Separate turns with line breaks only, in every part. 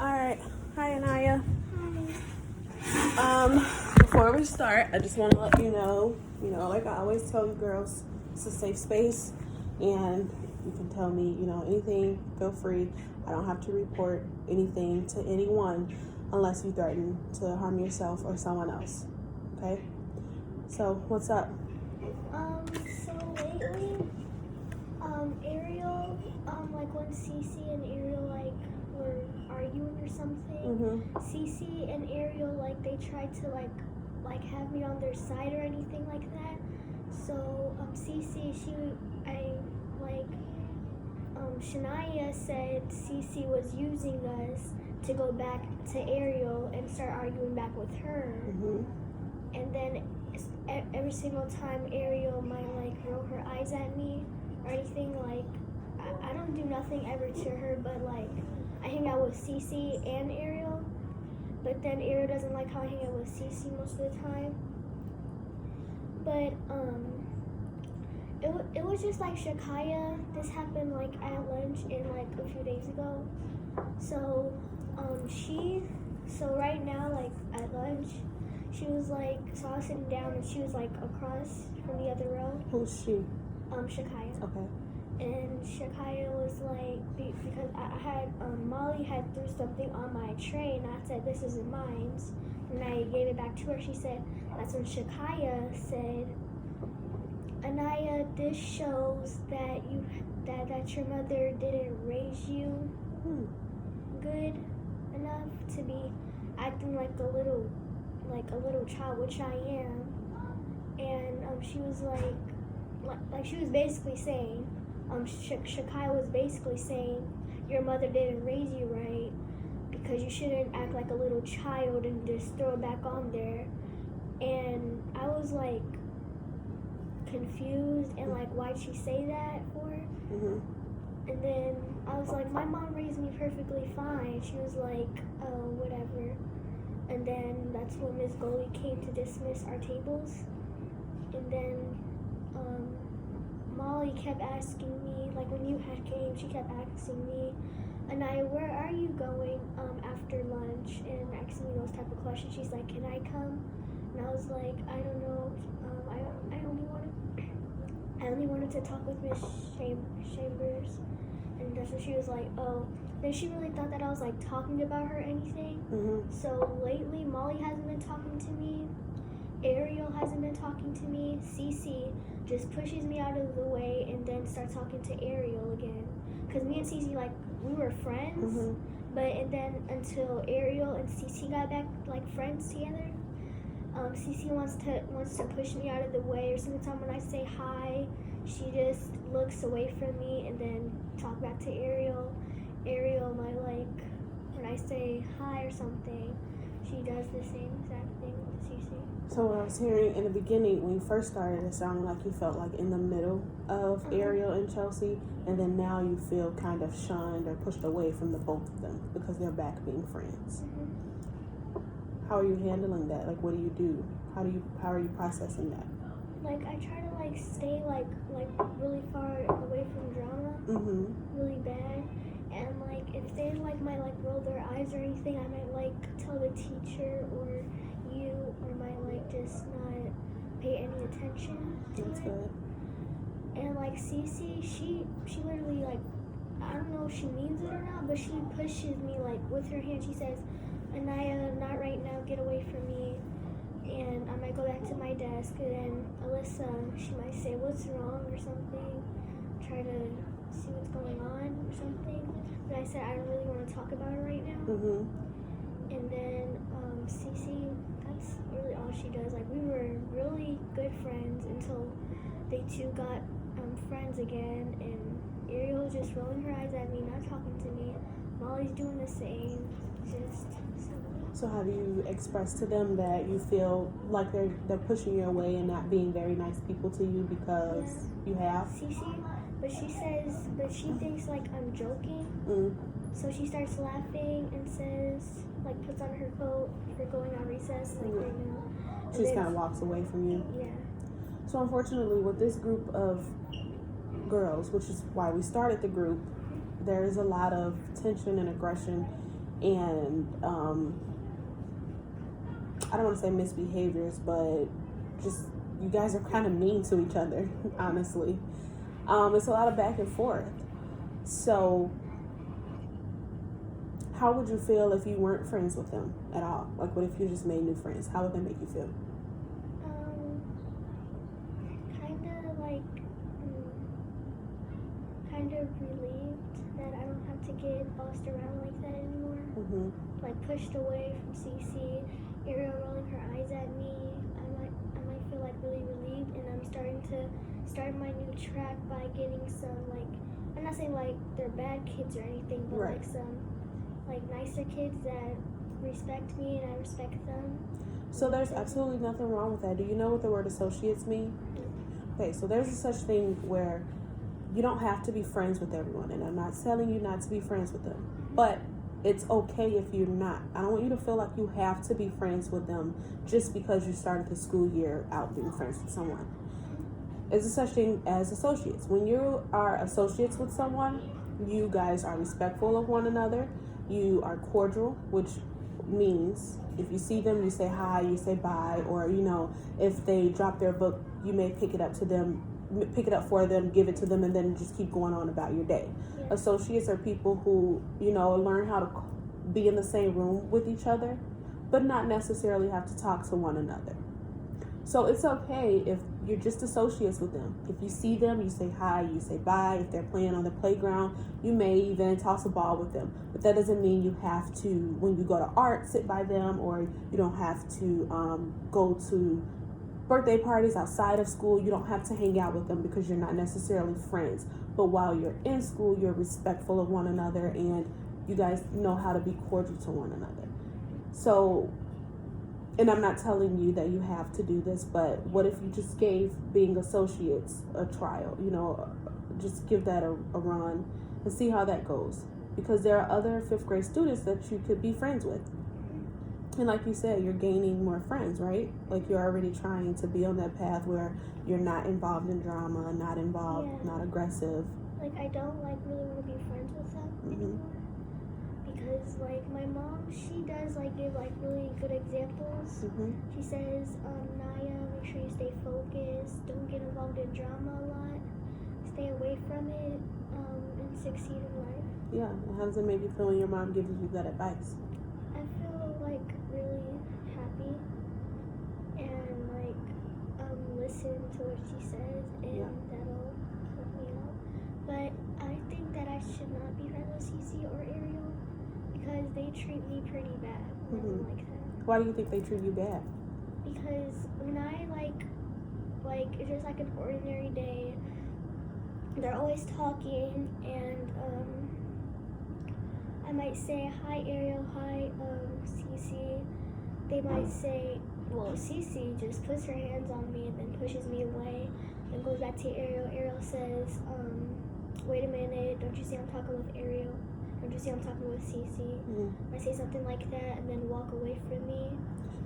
Alright, hi Anaya.
Hi.
Before we start, I just want to let you know, like I always tell you girls, it's a safe space and you can tell me, anything, feel free. I don't have to report anything to anyone unless you threaten to harm yourself or someone else, okay? So, what's up?
So lately, Ariel, like when Cece and Ariel, were arguing or something, Cece and Ariel, they tried to, have me on their side or anything like that. So, Cece, Shania said Cece was using us to go back to Ariel and start arguing back with her. And then every single time Ariel might roll her eyes at me or anything, I don't do nothing ever to her, but I hang out with Cece and Ariel, but then Ariel doesn't like how I hang out with Cece most of the time. But it was just Shakaya. This happened at lunch in a few days ago. So so right now at lunch, she was so I was sitting down and she was across from the other row.
Who's she?
Shakaya.
Okay.
And Shakaya was because I had Molly had threw something on my tray and I said, "This isn't mine," and I gave it back to her. She said, that's when Shakaya said, "Anaya, this shows that your mother didn't raise you good enough to be acting like a little child," which I am. And she was she was basically saying, Shakaya was basically saying, your mother didn't raise you right because you shouldn't act like a little child and just throw it back on there. And I was confused and why'd she say that for? And then I was my mom raised me perfectly fine. She was oh, whatever. And then that's when Miss Goldie came to dismiss our tables. And then Molly kept asking me, when you had came, she kept asking me, "Anaya, where are you going after lunch?" And asking me those type of questions. She's like, "Can I come?" And I was like, "I don't know. I only wanted to talk with Miss Chambers." And that's when she was like, "Oh." Then she really thought that I was talking about her or anything. So lately, Molly hasn't been talking to me. Ariel hasn't been talking to me. Cece just pushes me out of the way and then starts talking to Ariel again. Because me and Cece, we were friends. And then until Ariel and Cece got back friends together, Cece wants to push me out of the way. Or sometimes when I say hi, she just looks away from me and then talk back to Ariel. Ariel might when I say hi or something, she does the same exact thing with Cece.
So what I was hearing in the beginning, when you first started, it sounded like you felt in the middle of Ariel and Chelsea, and then now you feel kind of shunned or pushed away from the both of them because they're back being friends. How are you handling that? What do you do? How are you processing that?
I try to stay really far away from drama, really bad. And if they might roll their eyes or anything, I might tell the teacher or you, or might just not pay any attention to
That's
it.
good.
And Cece, she literally I don't know if she means it or not, but she pushes me with her hand. She says, "Anaya, not right now, get away from me." And I might go back to my desk, and then Alyssa, she might say, "What's wrong?" or something, try to see what's going on or something. But I said, I don't really want to talk about it right now. And then Cece, that's really all she does. We were really good friends until they two got friends again, and Ariel was just rolling her eyes at me, not talking to me. Molly's doing the same.
So have you expressed to them that you feel like they're pushing you away and not being very nice people to you because you have?
Cece, but she thinks I'm joking. So she starts laughing and says, puts on her coat for going on recess, right now.
She just kind of walks away from you.
Yeah.
So unfortunately, with this group of girls, which is why we started the group, there is a lot of tension and aggression and I don't want to say misbehaviors, but just you guys are kind of mean to each other, honestly. It's a lot of back and forth. So how would you feel if you weren't friends with them at all? Like, what if you just made new friends? How would that make you feel?
Kind of relieved that I don't have to get bossed around like that anymore.
Mm-hmm.
Like pushed away from CC, Ariel rolling her eyes at me. I might feel like really relieved, and I'm starting to start my new track by getting some, like, I'm not saying like they're bad kids or anything, but
right.
like some like nicer kids that respect me and I respect them.
So there's absolutely nothing wrong with that. Do you know what the word associates mean? Okay, so there's a such thing where you don't have to be friends with everyone, and I'm not telling you not to be friends with them, but it's okay if you're not. I don't want you to feel like you have to be friends with them just because you started the school year out being friends with someone. There's a such thing as associates. When you are associates with someone, you guys are respectful of one another. You are cordial, which means if you see them, you say hi, you say bye, or if they drop their book, you may pick it up for them, give it to them, and then just keep going on about your day.
Yeah.
Associates are people who learn how to be in the same room with each other, but not necessarily have to talk to one another. So it's okay if you're just associates with them. If you see them, you say hi, you say bye. If they're playing on the playground, you may even toss a ball with them. But that doesn't mean you have to, when you go to art, sit by them, or you don't have to go to birthday parties outside of school. You don't have to hang out with them because you're not necessarily friends. But while you're in school, you're respectful of one another, and you guys know how to be cordial to one another. So, and I'm not telling you that you have to do this, but what if you just gave being associates a trial? Just give that a run and see how that goes. Because there are other 5th grade students that you could be friends with. And like you said, you're gaining more friends, right? Like you're already trying to be on that path where you're not involved in drama, not involved, not aggressive.
Like I don't really want to be friends with them anymore. Because like my mom, she does give really good examples. She says, Naya, make sure you stay focused, don't get involved in drama a lot, stay away from it, and succeed in life.
Yeah, how does it make you feel when your mom gives you that advice?
I feel really happy and listen to what she says, and that'll help me out. But I think that I should not be friends with Cece or Ariel because they treat me pretty bad when I'm like that.
Why do you think they treat you bad?
Because when I it's just like an ordinary day, they're always talking, and I might say, hi Ariel, hi Cece. They might say, well, Cece just puts her hands on me and then pushes me away and goes back to Ariel. Ariel says, wait a minute, don't you see I'm talking with Ariel? Don't you see I'm talking with Cece? I say something like that and then walk away from me.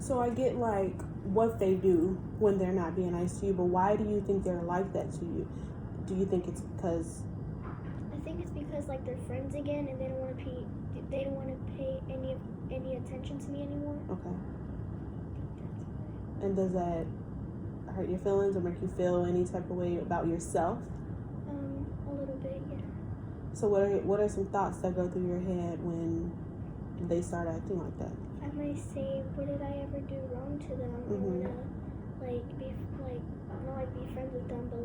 So I get what they do when they're not being nice to you, but why do you think they're like that to you? Do you think it's because?
I think it's because they're friends again and they don't want to pay any attention to me anymore.
Okay. And does that hurt your feelings or make you feel any type of way about yourself?
A little bit, yeah.
So what are some thoughts that go through your head when they start acting like that?
I might say, what did I ever do wrong to them? I wanna not be friends with them, but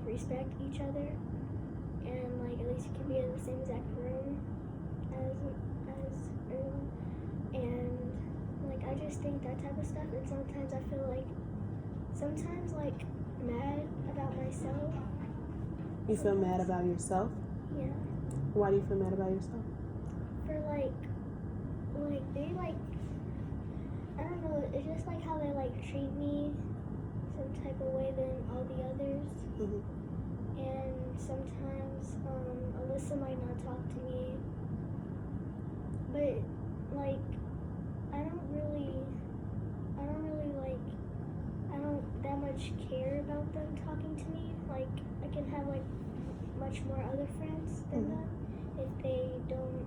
respect each other, and at least you can be in the same exact room as everyone, and I just think that type of stuff. And sometimes I feel mad about myself.
You feel mad about yourself?
Yeah.
Why do you feel mad about yourself?
For they I don't know, it's just how they treat me some type of way than all the others. And sometimes Alyssa might not talk to me, but I don't that much care about them talking to me. I can have much more other friends than them if they don't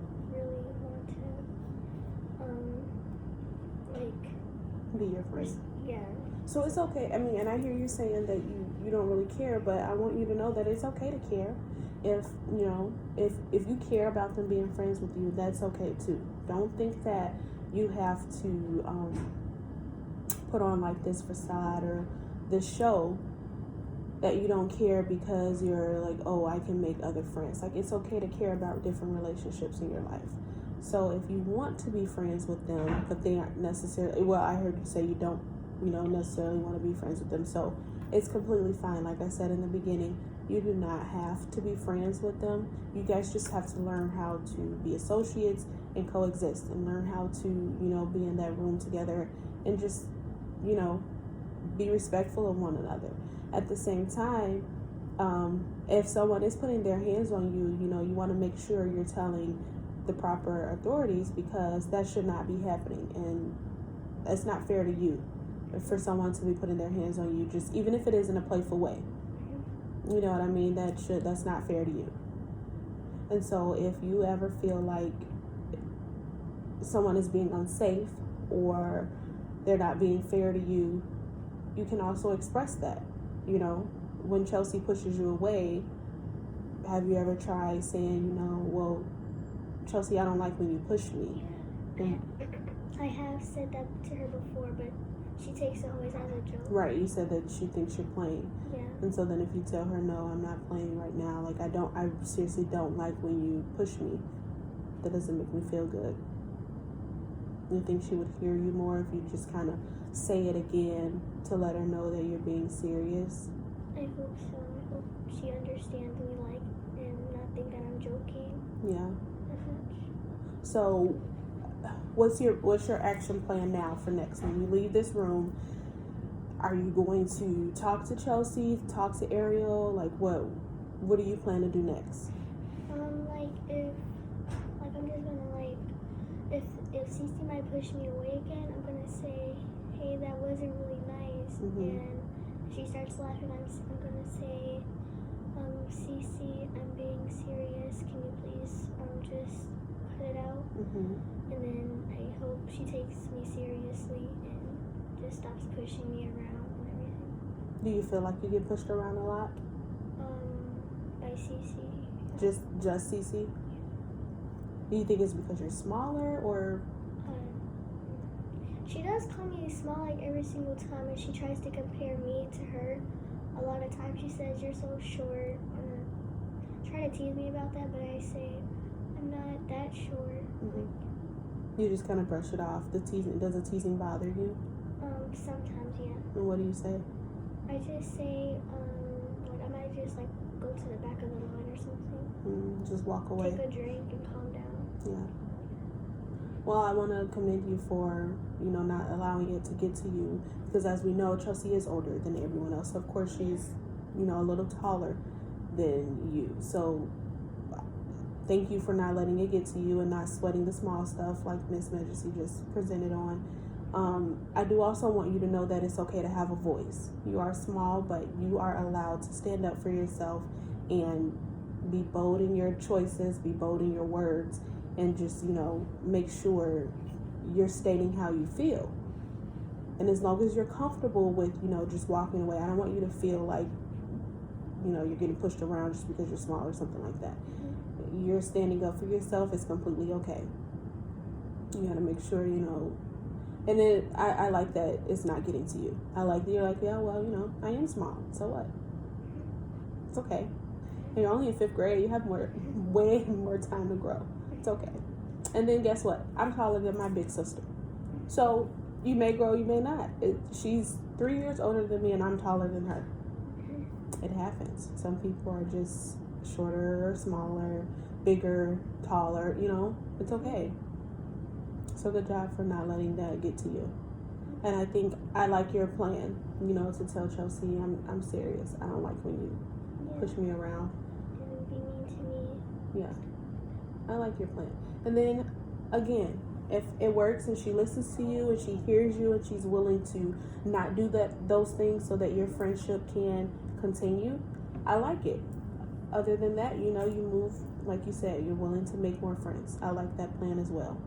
be your friend.
Yeah.
So it's okay. I mean, and I hear you saying that you don't really care, but I want you to know that it's okay to care. If if you care about them being friends with you, that's okay too. Don't think that you have to put on like this facade or this show that you don't care because you're like, oh, I can make other friends. Like, it's okay to care about different relationships in your life. So if you want to be friends with them, but they aren't necessarily, well, I heard you say you don't, necessarily want to be friends with them. So it's completely fine. Like I said in the beginning, you do not have to be friends with them. You guys just have to learn how to be associates and coexist, and learn how to, be in that room together and just, be respectful of one another. At the same time, if someone is putting their hands on you, you want to make sure you're telling the proper authorities, because that should not be happening, and it's not fair to you for someone to be putting their hands on you, just even if it is in a playful way. You know what I mean? That's not fair to you. And so if you ever feel like someone is being unsafe or they're not being fair to you, you can also express that. When Chelsea pushes you away, have you ever tried saying, well, Chelsea, I don't like when you push me?
I have said that to her before, but she takes it always as a joke.
Right, you said that she thinks you're playing.
Yeah.
And so then if you tell her, no, I'm not playing right now, like I seriously don't like when you push me, that doesn't make me feel good. You think she would hear you more if you just kind of say it again to let her know that you're being serious?
I hope so. I hope she understands me, and not think that I'm joking.
Yeah.
Uh-huh.
So what's your action plan now for next? When you leave this room, are you going to talk to Chelsea, talk to Ariel? Like, what do you plan to do next?
If Cece might push me away again, I'm gonna say, hey, that wasn't really nice.
Mm-hmm.
And if she starts laughing, I'm gonna say, Cece, I'm being serious. Can you please just cut it out?
Mm-hmm.
And then I hope she takes me seriously and just stops pushing me around and everything.
Do you feel like you get pushed around a lot?
By Cece.
Just Cece? Do you think it's because you're smaller, or?
She does call me small every single time, and she tries to compare me to her. A lot of times she says, you're so short, or try to tease me about that, but I say, I'm not that short.
Mm-hmm. You just kind of brush it off. Does the teasing bother you?
Sometimes, yeah.
And what do you say?
I just say, I might just go to the back of the line or something.
Just walk away.
Take a drink and calm down.
Yeah. Well, I want to commend you for, not allowing it to get to you, because as we know, Chelsea is older than everyone else. So of course, she's, a little taller than you. So thank you for not letting it get to you and not sweating the small stuff like Miss Majesty just presented on. I do also want you to know that it's okay to have a voice. You are small, but you are allowed to stand up for yourself and be bold in your choices, be bold in your words, and just, make sure you're stating how you feel. And as long as you're comfortable with, just walking away, I don't want you to feel like, you're getting pushed around just because you're small or something like that. Mm-hmm. You're standing up for yourself. It's completely okay. You got to make sure, and then I like that it's not getting to you. I like that you're like, yeah, well, I am small. So what? It's okay. And you're only in 5th grade. You have way more time to grow. It's okay. And then guess what? I'm taller than my big sister. So you may grow, you may not. She's 3 years older than me, and I'm taller than her. It happens. Some people are just shorter or smaller, bigger, taller. It's okay. So good job for not letting that get to you. And I think I like your plan, to tell Chelsea, I'm serious. I don't like when you push me around.
And be mean to me.
Yeah. I like your plan. And then, again, if it works and she listens to you and she hears you and she's willing to not do those things so that your friendship can continue, I like it. Other than that, you move, like you said, you're willing to make more friends. I like that plan as well.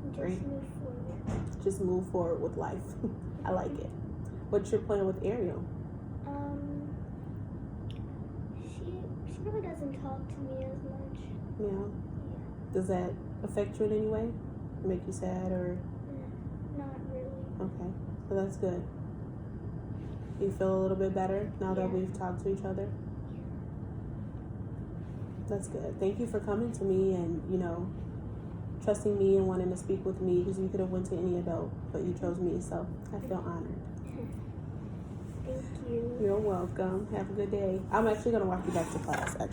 Just
Great.
move forward.
Just move forward with life. I like it. What's your plan with Ariel?
She really doesn't talk to me as much.
Yeah. Does that affect you in any way? Make you sad or?
Not really.
Okay, so that's good. You feel a little bit better now that
Yeah.
we've talked to each other? That's good. Thank you for coming to me and, trusting me and wanting to speak with me, because you could have went to any adult, but you chose me, so I feel honored.
Thank you.
You're welcome. Have a good day. I'm actually going to walk you back to class, actually.